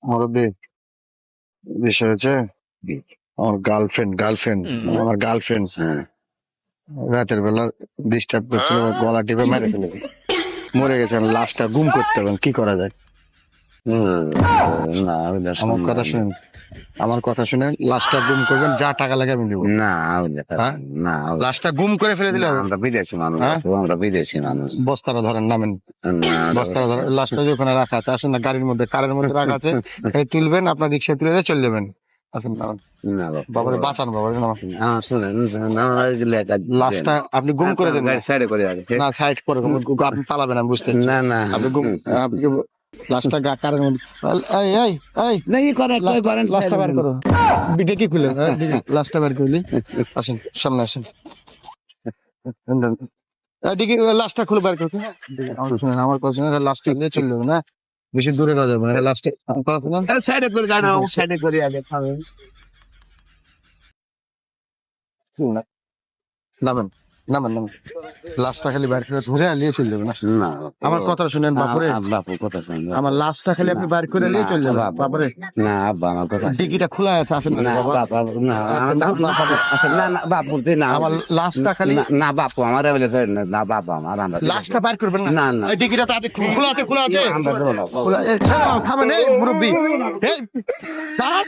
মুরব্বী, বিষয় হচ্ছে আমার গার্লফ্রেন্ড আমার গার্লফ্রেন্ড রাতের বেলা ডিস্টার্ব করছিল, গলা টিপে মেরে ফেলে মরে গেছে। লাশটা গুম করতে হবে, কি করা যায়? না আমার কথা শুনেন, আমার কথা শুনেন, লাশটা গুম করবেন, যা টাকা লাগে আমি দেবো। না হ্যাঁ? না লাশটা গুম করে ফেলে দিলে হবে। আমরা বিদেশি মানুষ, হ্যাঁ? আমরা বিদেশি মানুষ। বস্তাটা ধরেন, নামেন, বস্তাটা ধরেন। লাশটা যে ওখানে রাখা আছে, আসেন না, গাড়ির মধ্যে, কারের মধ্যে রাখা আছে, এই তুলবেন, আপনার রিক্সা তুলে দিয়ে চলে যাবেন। আসেন না, না বাবারে বাঁচান, বাবারে নামান। শুনেন, লাশটা আপনি গুম করে দেন। সাইডে করে আগে। না, সাইড করে আপনি পালাবেন, আমি বুঝতে পারছি। না না আপনি গুম, আপনি লাশটা কারের মধ্যে, এই এই এই না ই করেন করেন লাশটা বের করো, বিটে কি খুলে লাশটা বের করলি। আসেন, সামনে আসেন, এদিকে লাশটা খুলে বের করো। শুনেন, আমার কথা শুনেন, লাশটা নিয়ে চলে যাবে না, বেশি দূরে যাওয়া যাবে না। লাস্টে কথা শুনেন, সাইডে করে গাড়ি সাইডে করে আগে খাবেন। নামেন, নামেন, নামেন, লাশটা খালি বাইর করে ধরে নিয়ে চলে যাবেন। না আমার কথা শুনেন বাপুরে, বাপু কথা শুনেন। আমার লাশটা খালি আপনি বাইর করে নিয়ে চলে যাবেন বাপুরে। না আব্বা আমার কথা ডিকিটা খোলা আছে, আসেন না না বাবা। বাবা না না না বাপু না আমার লাশটা খালি, না বাপু আমার না বাবা আমার আমরা লাশটা বাইর করবেন না। না না এই ডিকিটা তাতে খোলা আছে, খোলা আছে। আমরা খোলা, থামেন, এই মুরব্বী, এই দাঁড়ান।